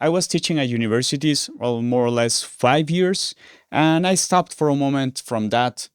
I was teaching at universities, well, more or less 5 years, and I stopped for a moment from that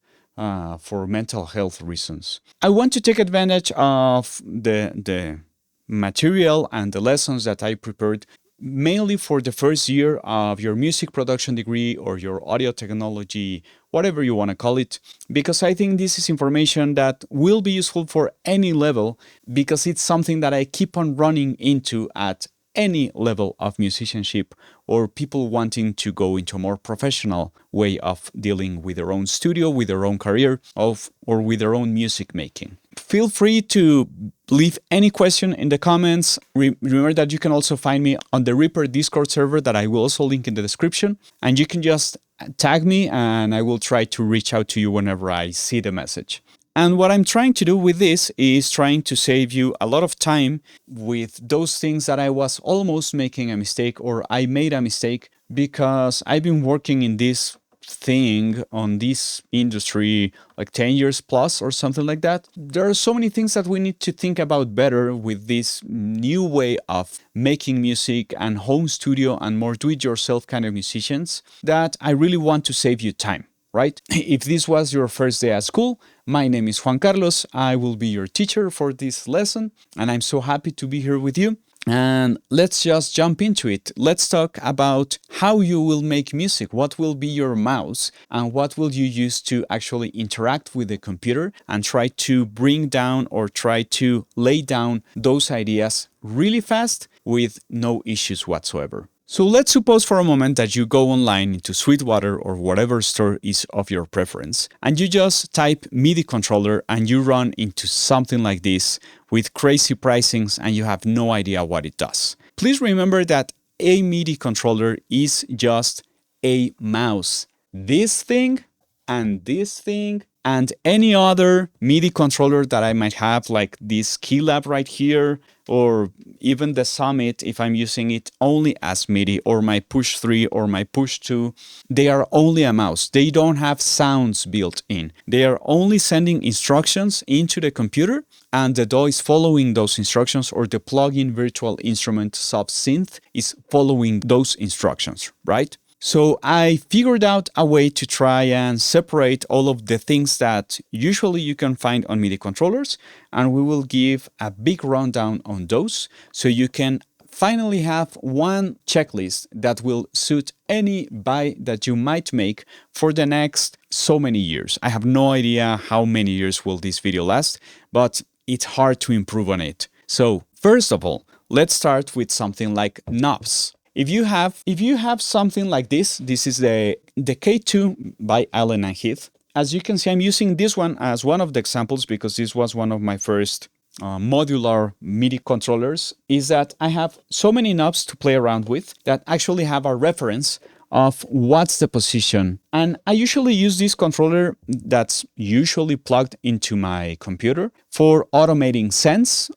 for mental health reasons. I want to take advantage of the material and the lessons that I prepared mainly for the first year of your music production degree or your audio technology, whatever you want to call it, because I think this is information that will be useful for any level, because it's something that I keep on running into at any level of musicianship or people wanting to go into a more professional way of dealing with their own studio, with their own career, or with their own music making. Feel free to leave any question in the comments. Remember that you can also find me on the Reaper Discord server that I will also link in the description, and you can just tag me and I will try to reach out to you whenever I see the message. And what I'm trying to do with this is trying to save you a lot of time with those things that I was almost making a mistake or I made a mistake, because I've been working in this thing on this industry like 10 years plus or something like that. There are so many things that we need to think about better with this new way of making music and home studio and more do-it-yourself kind of musicians, that I really want to save you time. Right? If this was your first day at school, my name is Juan Carlos. I will be your teacher for this lesson, and I'm so happy to be here with you. And let's just jump into it. Let's talk about how you will make music, what will be your mouse, and what will you use to actually interact with the computer and try to bring down or try to lay down those ideas really fast with no issues whatsoever. So let's suppose for a moment that you go online into Sweetwater or whatever store is of your preference, and you just type MIDI controller and you run into something like this with crazy pricings and you have no idea what it does. Please remember that a MIDI controller is just a mouse. This thing and any other MIDI controller that I might have, like this Keylab right here, or even the Summit if I'm using it only as MIDI, or my Push 3 or my Push 2, they are only a mouse. They don't have sounds built in. They are only sending instructions into the computer, and the DAW is following those instructions, or the plugin virtual instrument sub-synth is following those instructions, right? So I figured out a way to try and separate all of the things that usually you can find on MIDI controllers, and we will give a big rundown on those so you can finally have one checklist that will suit any buy that you might make for the next so many years. I have no idea how many years will this video last, but it's hard to improve on it. So first of all, let's start with something like knobs. If you have something like this is the K2 by Allen and Heath. As you can see, I'm using this one as one of the examples because this was one of my first modular MIDI controllers, is that I have so many knobs to play around with that actually have a reference of what's the position. And I usually use this controller that's usually plugged into my computer for automating sends.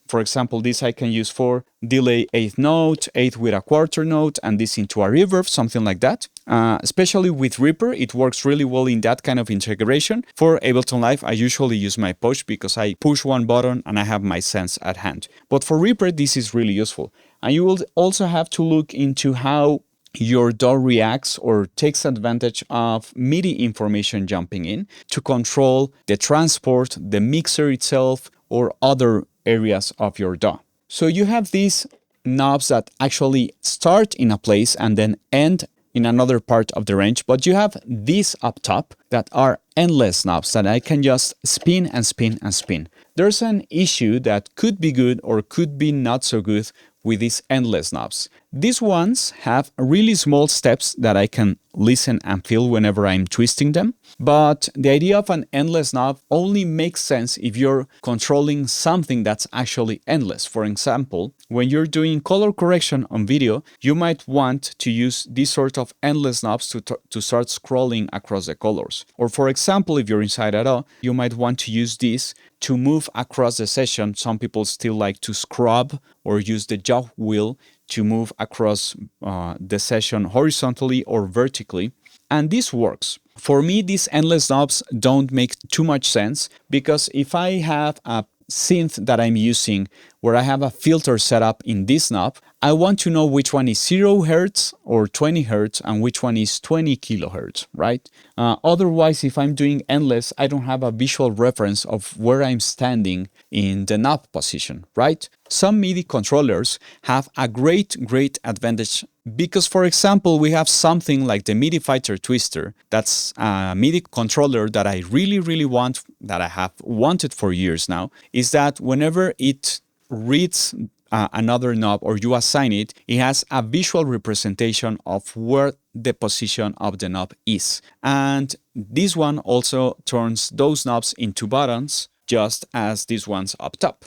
For example, this I can use for delay 8th note, 8th with a quarter note, and this into a reverb, something like that. Especially with Reaper, it works really well in that kind of integration. For Ableton Live, I usually use my push because I push one button and I have my sends at hand. But for Reaper, this is really useful. And you will also have to look into how your DAW reacts or takes advantage of MIDI information jumping in to control the transport, the mixer itself, or other areas of your DAW. So you have these knobs that actually start in a place and then end in another part of the range, but you have these up top that are endless knobs that I can just spin and spin and spin. There's an issue that could be good or could be not so good with these endless knobs. These ones have really small steps that I can listen and feel whenever I'm twisting them. But the idea of an endless knob only makes sense if you're controlling something that's actually endless. For example, when you're doing color correction on video, you might want to use these sort of endless knobs to start scrolling across the colors. Or for example, if you're inside a DAW, you might want to use this to move across the session. Some people still like to scrub or use the jog wheel to move across the session horizontally or vertically. And this works. For me, these endless knobs don't make too much sense because if I have a synth that I'm using where I have a filter set up in this knob, I want to know which one is 0 Hertz or 20 Hertz and which one is 20 kilohertz, right? Otherwise, if I'm doing endless, I don't have a visual reference of where I'm standing in the knob position, right? Some MIDI controllers have a great advantage because, for example, we have something like the MIDI Fighter Twister. That's a MIDI controller that I really want, that I have wanted for years now, is that whenever it reads another knob or you assign it, it has a visual representation of where the position of the knob is. And this one also turns those knobs into buttons, just as these ones up top.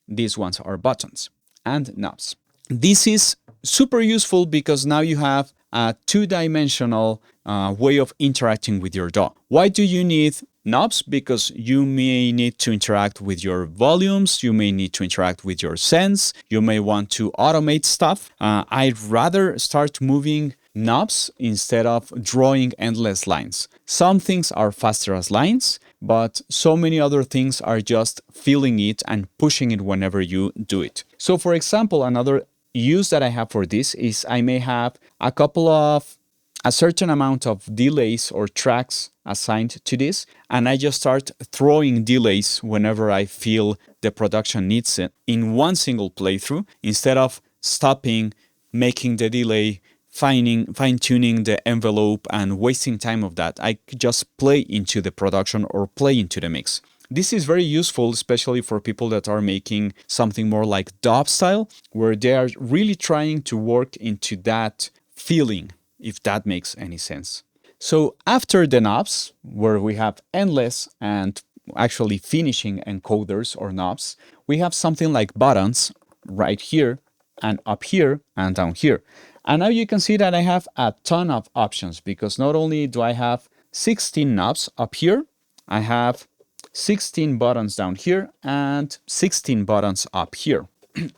These ones are buttons and knobs. This is super useful because now you have a two-dimensional way of interacting with your DAW. Why do you need knobs? Because you may need to interact with your volumes, you may need to interact with your sends, you may want to automate stuff. I'd rather start moving knobs instead of drawing endless lines. Some things are faster as lines, but so many other things are just feeling it and pushing it whenever you do it. So for example, another use that I have for this is I may have a certain amount of delays or tracks assigned to this, and I just start throwing delays whenever I feel the production needs it in one single playthrough, instead of stopping, making the delay, fine-tuning the envelope and wasting time of that. I just play into the production or play into the mix. This is very useful, especially for people that are making something more like dub style, where they are really trying to work into that feeling, if that makes any sense. So after the knobs, where we have endless and actually finishing encoders or knobs, we have something like buttons right here and up here and down here. And now you can see that I have a ton of options, because not only do I have 16 knobs up here, I have 16 buttons down here and 16 buttons up here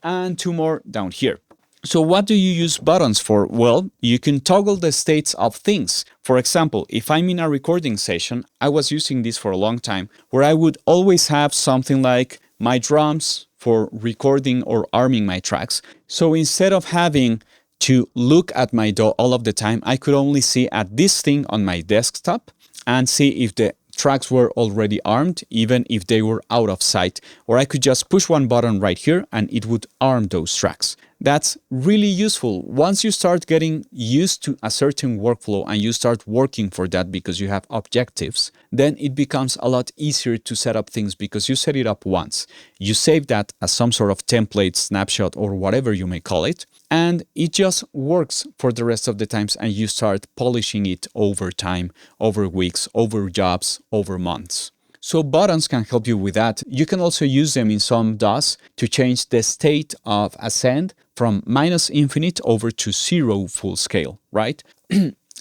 and 2 more down here. So what do you use buttons for? Well, you can toggle the states of things. For example, if I'm in a recording session, I was using this for a long time, where I would always have something like my drums for recording or arming my tracks. So instead of having to look at my DAW all of the time, I could only see at this thing on my desktop and see if the tracks were already armed, even if they were out of sight. Or I could just push one button right here and it would arm those tracks. That's really useful. Once you start getting used to a certain workflow and you start working for that because you have objectives, then it becomes a lot easier to set up things because you set it up once. You save that as some sort of template, snapshot, or whatever you may call it, and it just works for the rest of the times, and you start polishing it over time, over weeks, over jobs, over months. So buttons can help you with that. You can also use them in some DAWs to change the state of a send from -infinite over to 0 full scale, right?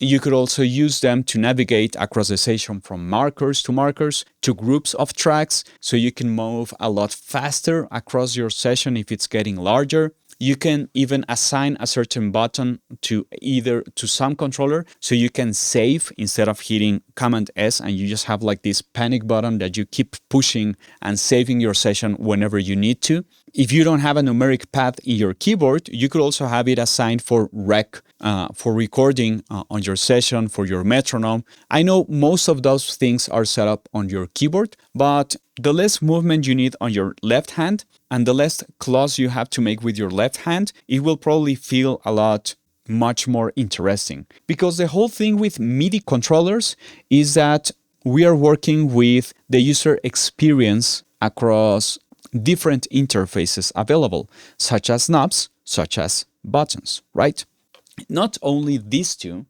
You could also use them to navigate across the session from markers to groups of tracks, so you can move a lot faster across your session if it's getting larger. You can even assign a certain button to some controller, so you can save instead of hitting Command S, and you just have like this panic button that you keep pushing and saving your session whenever you need to. If you don't have a numeric pad in your keyboard, you could also have it assigned for rec, for recording on your session, for your metronome. I know most of those things are set up on your keyboard, but the less movement you need on your left hand and the less claws you have to make with your left hand, it will probably feel a lot much more interesting. Because the whole thing with MIDI controllers is that we are working with the user experience across different interfaces available, such as knobs, such as buttons, right? Not only these two,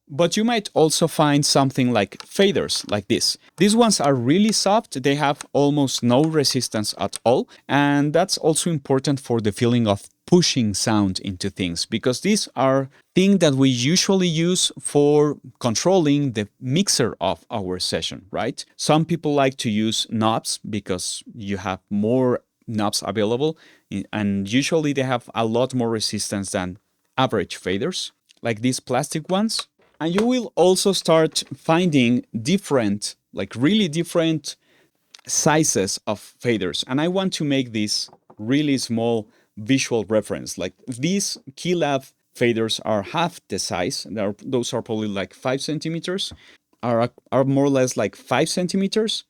but you might also find something like faders like this. These ones are really soft. They have almost no resistance at all. And that's also important for the feeling of pushing sound into things, because these are things that we usually use for controlling the mixer of our session, right? Some people like to use knobs because you have more knobs available, and usually they have a lot more resistance than average faders, like these plastic ones. And you will also start finding different, like really different sizes of faders, and I want to make this really small visual reference. Like these keylab faders are half the size. Those are probably like 5 centimeters, are more or less like 5 centimeters.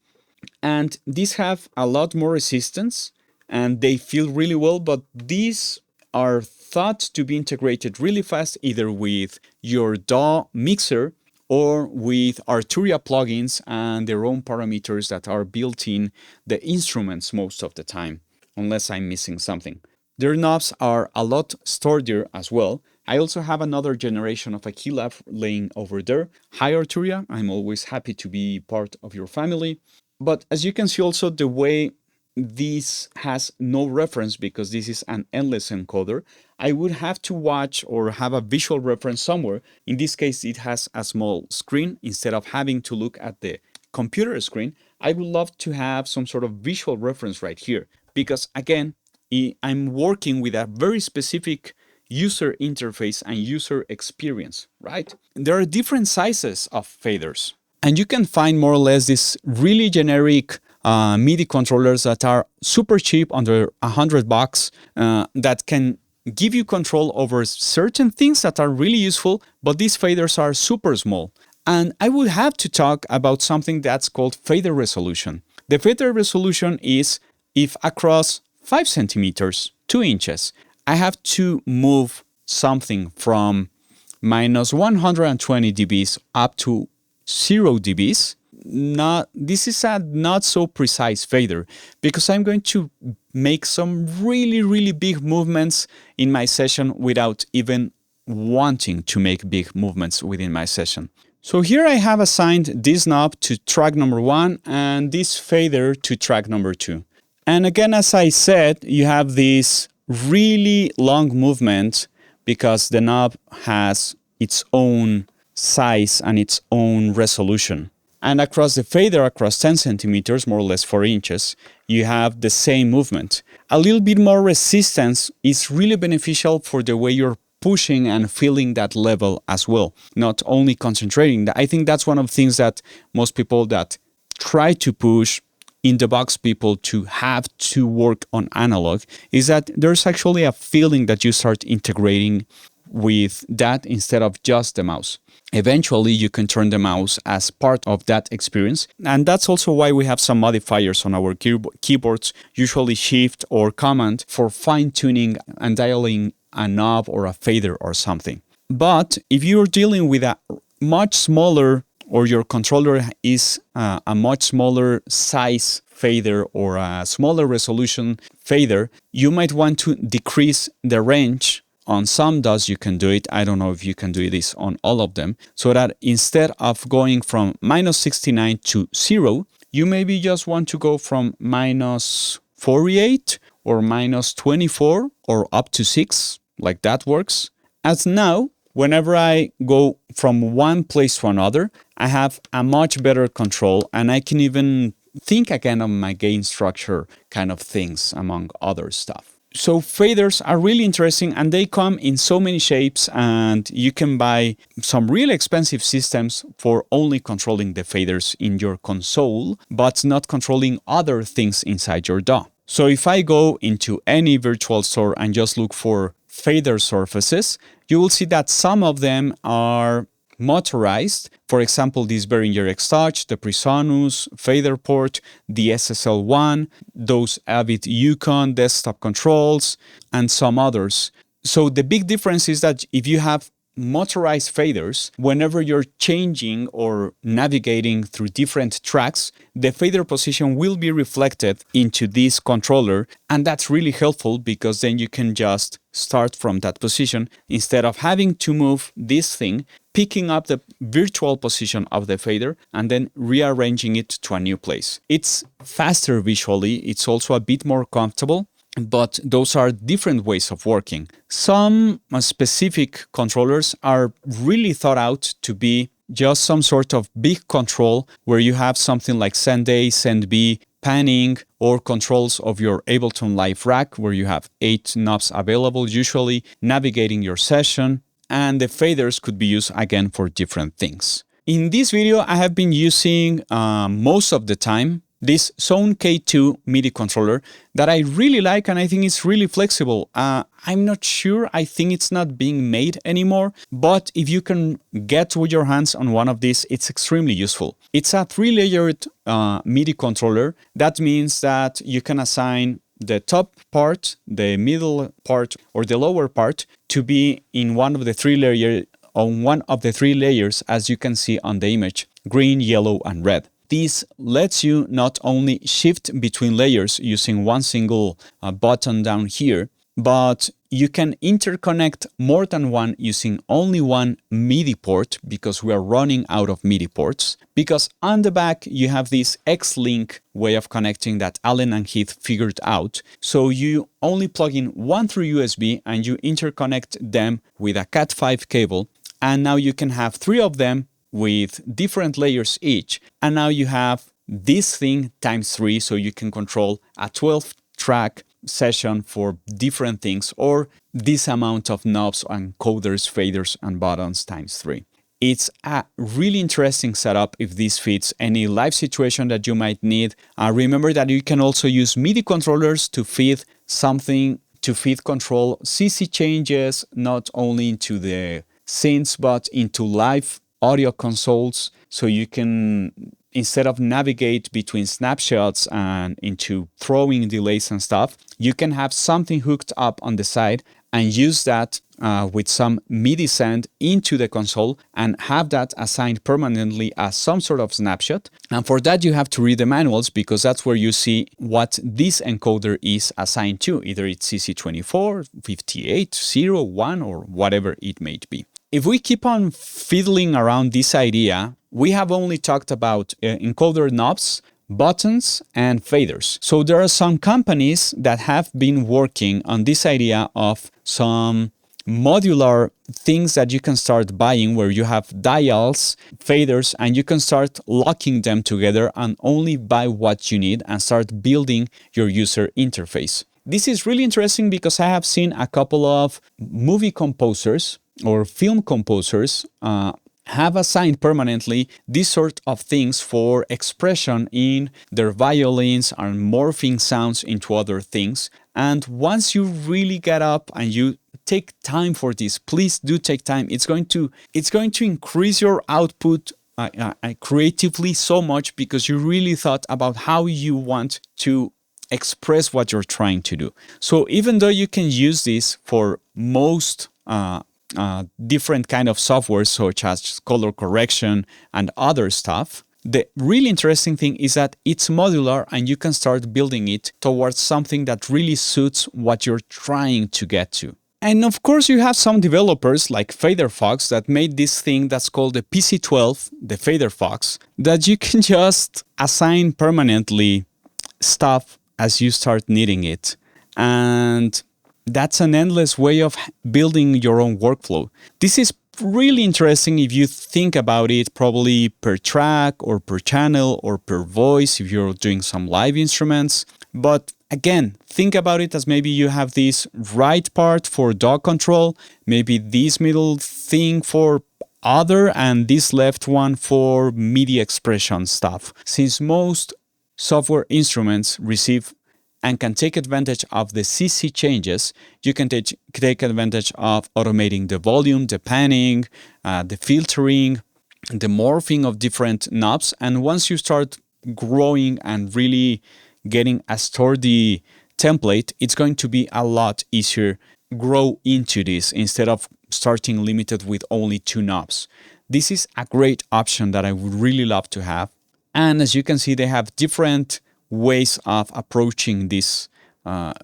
And these have a lot more resistance and they feel really well, but these are thought to be integrated really fast either with your DAW mixer or with Arturia plugins and their own parameters that are built in the instruments most of the time, unless I'm missing something. Their knobs are a lot sturdier as well. I also have another generation of a keylab laying over there. Hi Arturia, I'm always happy to be part of your family. But as you can see also, the way this has no reference because this is an endless encoder, I would have to watch or have a visual reference somewhere. In this case, it has a small screen. Instead of having to look at the computer screen, I would love to have some sort of visual reference right here. Because again, I'm working with a very specific user interface and user experience, right? There are different sizes of faders. And you can find more or less these really generic MIDI controllers that are super cheap, under $100, that can give you control over certain things that are really useful, but these faders are super small. And I would have to talk about something that's called fader resolution. The fader resolution is if across 5 centimeters, 2 inches, I have to move something from minus 120 dBs up to 0 dBs. This is a not so precise fader because I'm going to make some really big movements in my session without even wanting to make big movements within my session. So here I have assigned this knob to track number 1 and this fader to track number 2. And again, as I said, you have this really long movement because the knob has its own size and its own resolution. And across the fader, across 10 centimeters, more or less 4 inches, you have the same movement. A little bit more resistance is really beneficial for the way you're pushing and feeling that level as well, not only concentrating. I think that's one of the things that most people that try to push in the box people to have to work on analog is that there's actually a feeling that you start integrating with that instead of just the mouse. Eventually, you can turn the mouse as part of that experience. And that's also why we have some modifiers on our keyboards, usually Shift or Command, for fine-tuning and dialing a knob or a fader or something. But if you're dealing with a much smaller, or your controller is a much smaller size fader or a smaller resolution fader, you might want to decrease the range. On some DAWs you can do it. I don't know if you can do this on all of them. So that instead of going from minus 69 to 0, you maybe just want to go from minus 48 or minus 24 or up to 6, like that works. As now, whenever I go from one place to another, I have a much better control and I can even think again of my gain structure kind of things, among other stuff. So faders are really interesting and they come in so many shapes, and you can buy some really expensive systems for only controlling the faders in your console, but not controlling other things inside your DAW. So if I go into any virtual store and just look for fader surfaces, you will see that some of them are motorized. For example, this Behringer X-Touch, the Presonus fader port, the SSL1, those Avid Yukon desktop controls, and some others. So the big difference is that if you have motorized faders, whenever you're changing or navigating through different tracks, the fader position will be reflected into this controller, and that's really helpful because then you can just start from that position instead of having to move this thing, picking up the virtual position of the fader and then rearranging it to a new place. It's faster visually, it's also a bit more comfortable, but those are different ways of working. Some specific controllers are really thought out to be just some sort of big control where you have something like send A, send B, panning, or controls of your Ableton Live rack where you have 8 knobs available, usually navigating your session, and the faders could be used again for different things. In this video, I have been using most of the time this Zone K2 MIDI controller that I really like, and I think it's really flexible. I'm not sure, I think it's not being made anymore, but if you can get with your hands on one of these, it's extremely useful. It's a 3-layered MIDI controller. That means that you can assign the top part, the middle part, or the lower part to be in one of the 3 layers, as you can see on the image: green, yellow, and red. This lets you not only shift between layers using one single button down here, but you can interconnect more than one using only one MIDI port, because we are running out of MIDI ports. Because on the back, you have this X-Link way of connecting that Allen and Heath figured out. So you only plug in one through USB and you interconnect them with a Cat5 cable. And now you can have 3 of them with different layers each. And now you have this thing times 3, so you can control a 12-track session for different things, or this amount of knobs and coders, faders, and buttons times 3. It's a really interesting setup if this fits any live situation that you might need. Remember that you can also use MIDI controllers to feed control CC changes, not only into the synths, but into live audio consoles. So you can, instead of navigate between snapshots and into throwing delays and stuff, you can have something hooked up on the side and use that with some MIDI send into the console and have that assigned permanently as some sort of snapshot. And for that, you have to read the manuals, because that's where you see what this encoder is assigned to. Either it's CC24, 58, 0, 1, or whatever it may be. If we keep on fiddling around this idea, we have only talked about encoder knobs, buttons, and faders. So there are some companies that have been working on this idea of some modular things that you can start buying, where you have dials, faders, and you can start locking them together and only buy what you need and start building your user interface. This is really interesting because I have seen a couple of movie composers or film composers have assigned permanently these sort of things for expression in their violins and morphing sounds into other things. And once you really get up and you take time for this, please do take time. It's going to increase your output creatively so much, because you really thought about how you want to express what you're trying to do. So even though you can use this for most different kind of software, such as color correction and other stuff, the really interesting thing is that it's modular and you can start building it towards something that really suits what you're trying to get to. And of course, you have some developers like FaderFox that made this thing that's called the PC12, the FaderFox, that you can just assign permanently stuff as you start needing it. And that's an endless way of building your own workflow. This is really interesting if you think about it, probably per track or per channel or per voice if you're doing some live instruments. But again, think about it as maybe you have this right part for DAW control, maybe this middle thing for other, and this left one for MIDI expression stuff. Since most software instruments receive and can take advantage of the CC changes, you can take advantage of automating the volume, the panning, the filtering, the morphing of different knobs. And once you start growing and really getting a sturdy template, it's going to be a lot easier grow into this instead of starting limited with only 2 knobs. This is a great option that I would really love to have. And as you can see, they have different ways of approaching this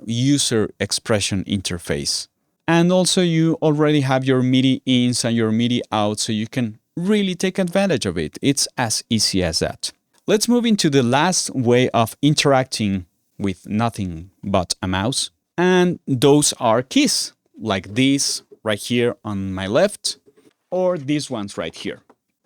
user expression interface. And also you already have your MIDI ins and your MIDI outs, so you can really take advantage of it. It's as easy as that. Let's move into the last way of interacting with nothing but a mouse. And those are keys, like this right here on my left, or these ones right here.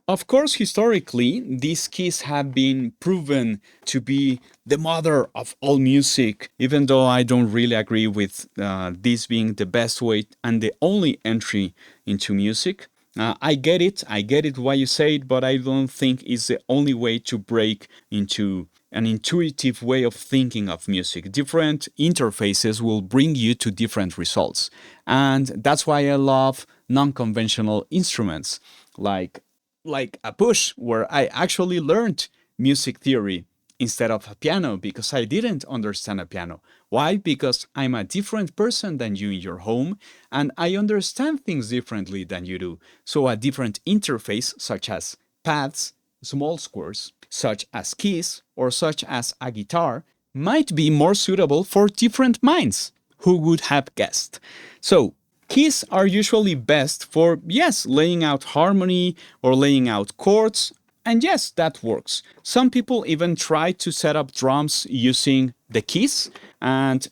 Of course, historically, these keys have been proven to be the mother of all music, even though I don't really agree with this being the best way and the only entry into music. I get it why you say it, but I don't think it's the only way to break into an intuitive way of thinking of music. Different interfaces will bring you to different results. And that's why I love non-conventional instruments like a push, where I actually learned music theory instead of a piano because I didn't understand a piano. Why? Because I'm a different person than you in your home and I understand things differently than you do. So a different interface, such as pads, small squares, such as keys, or such as a guitar, might be more suitable for different minds. Who would have guessed? So, keys are usually best for, yes, laying out harmony or laying out chords. And yes, that works. Some people even try to set up drums using the keys. And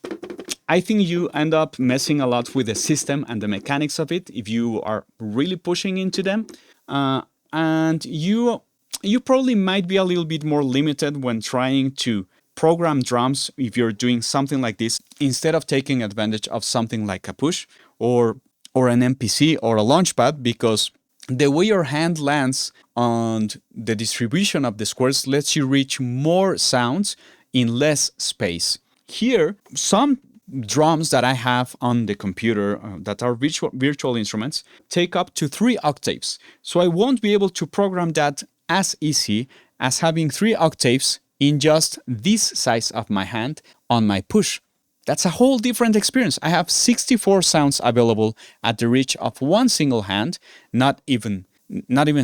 I think you end up messing a lot with the system and the mechanics of it if you are really pushing into them. And you probably might be a little bit more limited when trying to program drums if you're doing something like this instead of taking advantage of something like a push or an MPC or a launchpad, because the way your hand lands on the distribution of the squares lets you reach more sounds in less space. Here, some drums that I have on the computer that are virtual instruments take up to 3 octaves. So I won't be able to program that as easy as having 3 octaves in just this size of my hand on my push. That's a whole different experience. I have 64 sounds available at the reach of one single hand, not even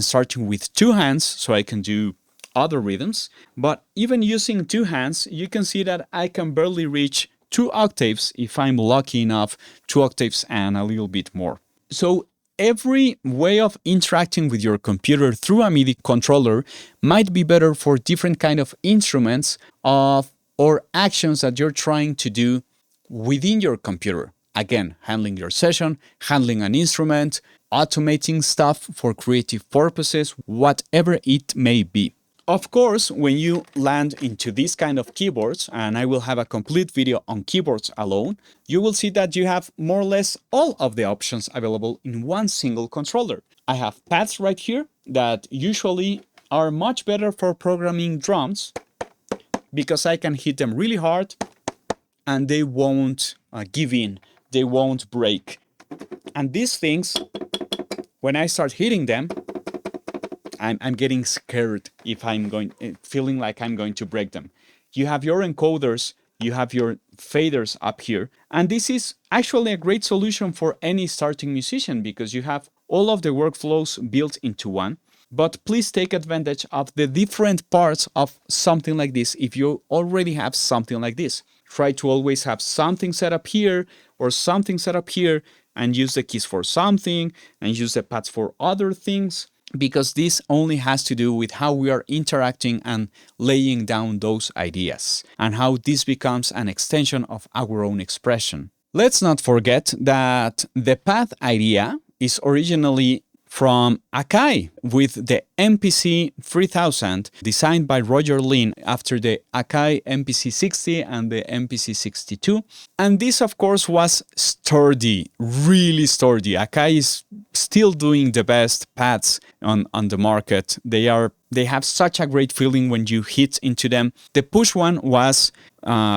starting with 2 hands, so I can do other rhythms. But even using 2 hands, you can see that I can barely reach 2 octaves if I'm lucky enough, 2 octaves and a little bit more. So every way of interacting with your computer through a MIDI controller might be better for different kind of instruments or actions that you're trying to do within your computer. Again, handling your session, handling an instrument, automating stuff for creative purposes, whatever it may be. Of course, when you land into this kind of keyboards, and I will have a complete video on keyboards alone, you will see that you have more or less all of the options available in one single controller. I have pads right here that usually are much better for programming drums because I can hit them really hard and they won't give in, they won't break. And these things, when I start hitting them, I'm getting scared if feeling like I'm going to break them. You have your encoders, you have your faders up here, and this is actually a great solution for any starting musician because you have all of the workflows built into one. But please take advantage of the different parts of something like this if you already have something like this. Try to always have something set up here or something set up here and use the keys for something and use the pads for other things, because this only has to do with how we are interacting and laying down those ideas and how this becomes an extension of our own expression. Let's not forget that the pad idea is originally from Akai with the MPC 3000 designed by Roger Lin after the Akai MPC 60 and the MPC 62. And this, of course, was sturdy, really sturdy. Akai is still doing the best pads on the market. They have such a great feeling when you hit into them. The push one was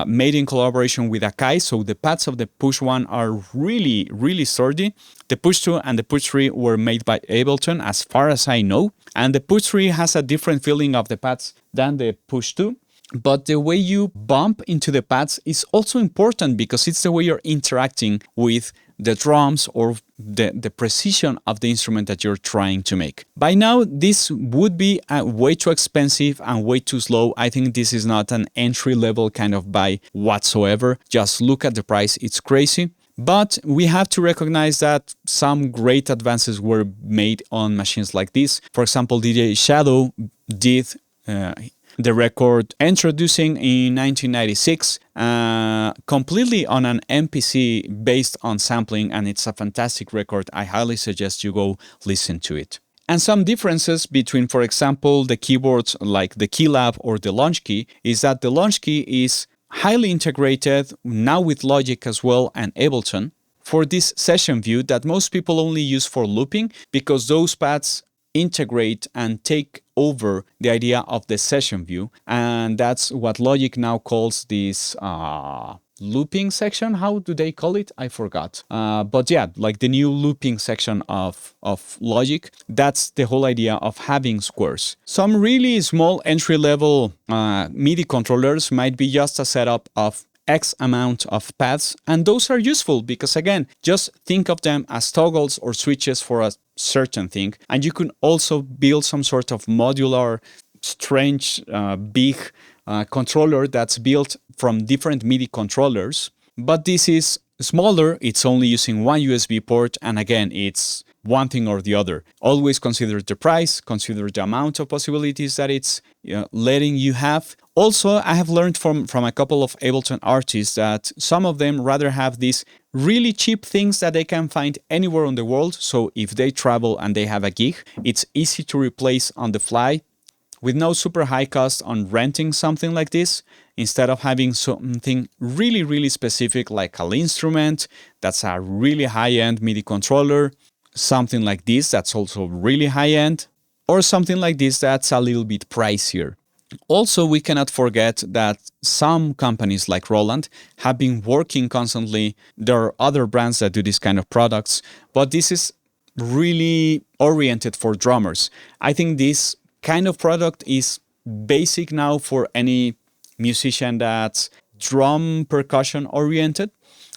made in collaboration with Akai, so the pads of the push one are really, really sturdy. The push 2 and the push 3 were made by Ableton, as far as I know, and the push 3 has a different feeling of the pads than the push 2. But the way you bump into the pads is also important because it's the way you're interacting with the drums or the precision of the instrument that you're trying to make. By now, this would be way too expensive and way too slow. I think this is not an entry-level kind of buy whatsoever. Just look at the price, it's crazy. But we have to recognize that some great advances were made on machines like this. For example, DJ Shadow did the record introducing in 1996 completely on an MPC based on sampling, and it's a fantastic record. I highly suggest you go listen to it. And some differences between, for example, the keyboards like the Keylab or the Launch Key is that the Launch Key is highly integrated now with Logic as well and Ableton for this session view that most people only use for looping, because those pads integrate and take over the idea of the session view. And that's what Logic now calls this looping section. How do they call it? I forgot. But yeah, like the new looping section of Logic. That's the whole idea of having squares. Some really small entry-level MIDI controllers might be just a setup of X amount of paths, and those are useful because, again, just think of them as toggles or switches for a certain thing, and you can also build some sort of modular, strange, big controller that's built from different MIDI controllers. But this is smaller, it's only using one USB port, and again, it's one thing or the other. Always consider the price, consider the amount of possibilities that it's letting you have. Also, I have learned from a couple of Ableton artists that some of them rather have these really cheap things that they can find anywhere in the world. So if they travel and they have a gig, it's easy to replace on the fly with no super high cost on renting something like this, instead of having something really, really specific like an instrument that's a really high-end MIDI controller, something like this that's also really high-end, or something like this that's a little bit pricier. Also, we cannot forget that some companies like Roland have been working constantly. There are other brands that do this kind of products, but this is really oriented for drummers. I think this kind of product is basic now for any musician that's drum percussion oriented,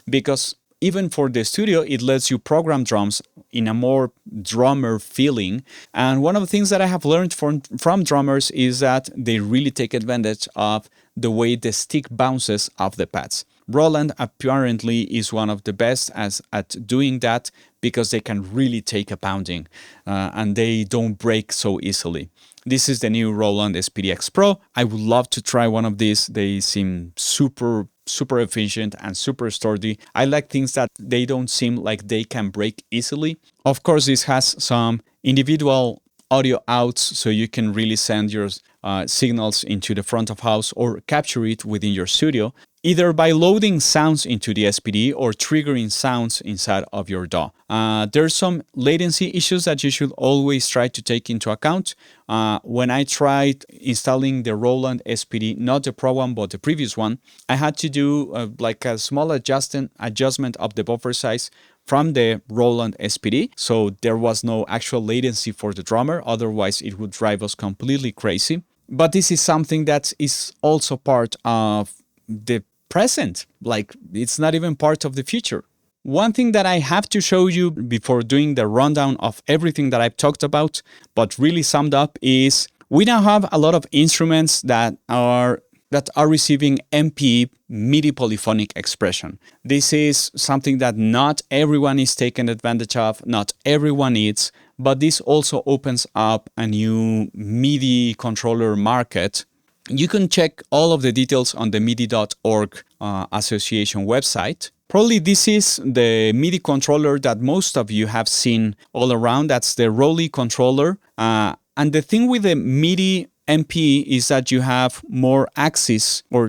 because even for the studio, it lets you program drums in a more drummer feeling. And one of the things that I have learned from drummers is that they really take advantage of the way the stick bounces off the pads. Roland apparently is one of the best at doing that because they can really take a pounding and they don't break so easily. This is the new Roland SPDX Pro. I would love to try one of these. They seem super efficient and super sturdy. I like things that they don't seem like they can break easily. Of course, this has some individual audio outs, so you can really send your signals into the front of house or capture it within your studio, either by loading sounds into the SPD or triggering sounds inside of your DAW. There's some latency issues that you should always try to take into account. When I tried installing the Roland SPD, not the Pro one, but the previous one, I had to do like a small adjustment of the buffer size from the Roland SPD, so there was no actual latency for the drummer, otherwise it would drive us completely crazy. But this is something that is also part of the present, like it's not even part of the future. One thing that I have to show you before doing the rundown of everything that I've talked about, but really summed up, is we now have a lot of instruments that are receiving MPE MIDI polyphonic expression. This is something that not everyone is taking advantage of, not everyone needs, but this also opens up a new MIDI controller market. You can check all of the details on the MIDI.org association website. Probably this is the MIDI controller that most of you have seen all around. That's the Rolly controller. And the thing with the MIDI MPE is that you have more axes, or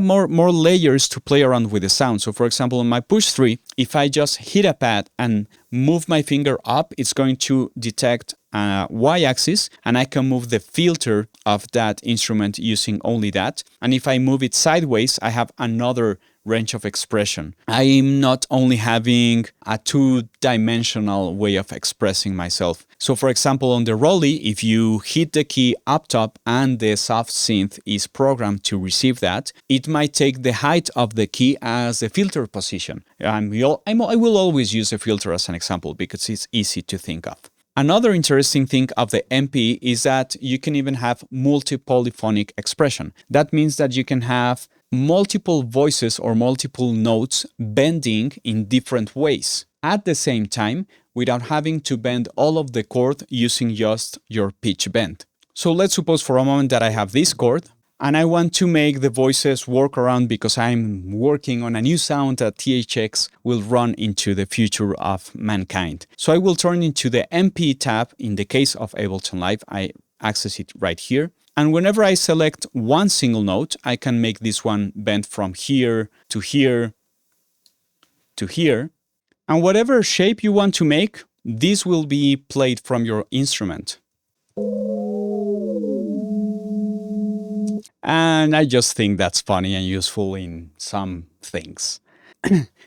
more layers to play around with the sound. So for example, on my push 3, if I just hit a pad and move my finger up, it's going to detect y-axis, and I can move the filter of that instrument using only that. And if I move it sideways, I have another range of expression. I'm not only having a two-dimensional way of expressing myself. So for example, on the Rolly, if you hit the key up top and the soft synth is programmed to receive that, it might take the height of the key as the filter position. I will always use a filter as an example because it's easy to think of. Another interesting thing of the MPE is that you can even have multi-polyphonic expression. That means that you can have multiple voices or multiple notes bending in different ways at the same time without having to bend all of the chord using just your pitch bend. So let's suppose for a moment that I have this chord and I want to make the voices work around because I'm working on a new sound that THX will run into the future of mankind. So I will turn into the MPE tab. In the case of Ableton Live, I access it right here. And whenever I select one single note, I can make this one bend from here to here to here. And whatever shape you want to make, this will be played from your instrument. And I just think that's funny and useful in some things.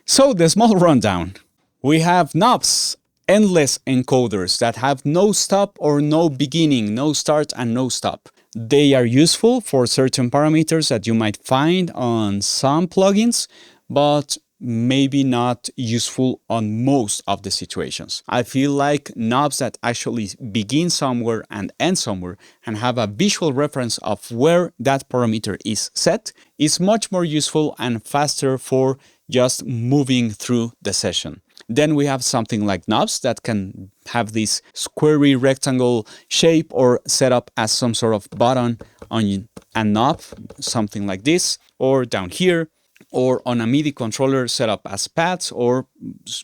So the small rundown. We have knobs, endless encoders that have no stop or no beginning, no start and no stop. They are useful for certain parameters that you might find on some plugins, but maybe not useful on most of the situations. I feel like knobs that actually begin somewhere and end somewhere and have a visual reference of where that parameter is set is much more useful and faster for just moving through the session. Then we have something like knobs that can have this squarey rectangle shape or set up as some sort of button on a knob, something like this, or down here, or on a MIDI controller set up as pads or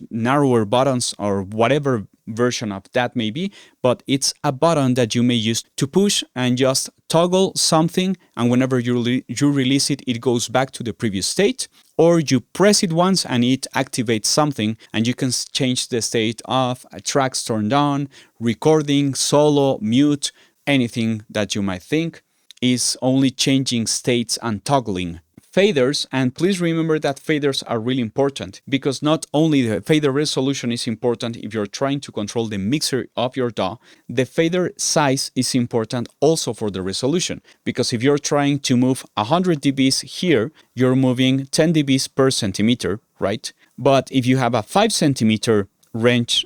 narrower buttons or whatever version of that may be, but it's a button that you may use to push and just toggle something, and whenever you release it, it goes back to the previous state, or you press it once and it activates something and you can change the state of tracks turned on, recording, solo, mute, anything that you might think is only changing states and toggling. Faders, and please remember that faders are really important because not only the fader resolution is important if you're trying to control the mixer of your DAW, the fader size is important also for the resolution, because if you're trying to move 100 dBs here, you're moving 10 dBs per centimeter, right? But if you have a 5 centimeter range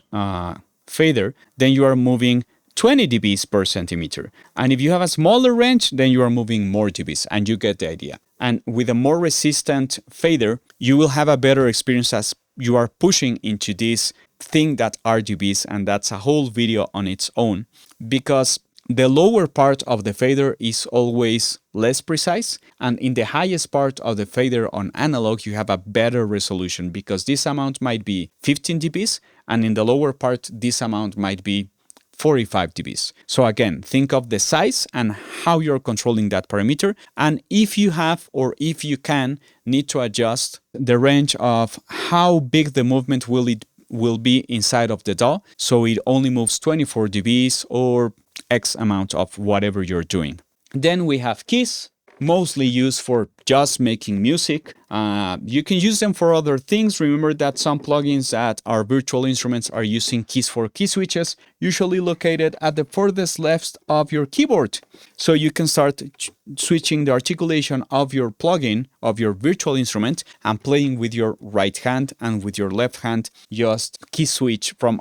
fader, then you are moving 20 dBs per centimeter. And if you have a smaller range, then you are moving more dBs, and you get the idea. And with a more resistant fader, you will have a better experience as you are pushing into this thing that are dBs, and that's a whole video on its own, because the lower part of the fader is always less precise, and in the highest part of the fader on analog, you have a better resolution because this amount might be 15 dBs, and in the lower part, this amount might be 45 dBs. So again, think of the size and how you're controlling that parameter. And if you have, or if you can, need to adjust the range of how big the movement will be inside of the DAW. So it only moves 24 dBs or X amount of whatever you're doing. Then we have keys, mostly used for just making music. You can use them for other things. Remember that some plugins that are virtual instruments are using keys for key switches, usually located at the furthest left of your keyboard. So you can start switching the articulation of your plugin, of your virtual instrument, and playing with your right hand, and with your left hand, just key switch from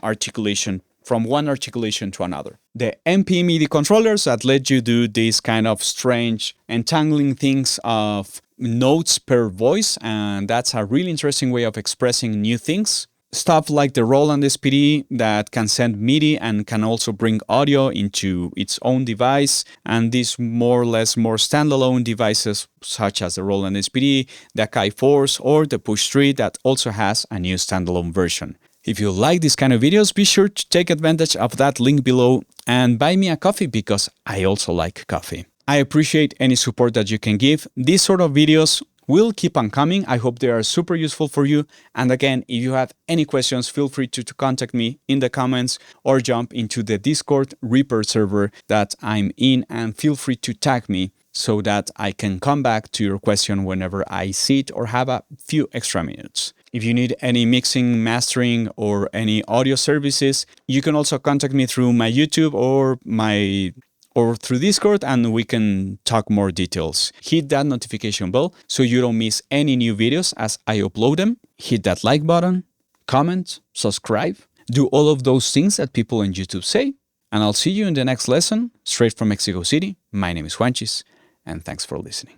one articulation to another. The MPE MIDI controllers that let you do this kind of strange entangling things of notes per voice, and that's a really interesting way of expressing new things. Stuff like the Roland SPD that can send MIDI and can also bring audio into its own device, and these more or less more standalone devices such as the Roland SPD, the Akai Force, or the Push 3 that also has a new standalone version. If you like these kind of videos, be sure to take advantage of that link below and buy me a coffee because I also like coffee. I appreciate any support that you can give. These sort of videos will keep on coming. I hope they are super useful for you. And again, if you have any questions, feel free to contact me in the comments or jump into the Discord Reaper server that I'm in, and feel free to tag me so that I can come back to your question whenever I see it or have a few extra minutes. If you need any mixing, mastering, or any audio services, you can also contact me through my YouTube or through Discord, and we can talk more details. Hit that notification bell so you don't miss any new videos as I upload them. Hit that like button, comment, subscribe, do all of those things that people on YouTube say, and I'll see you in the next lesson straight from Mexico City. My name is Juanchis, and thanks for listening.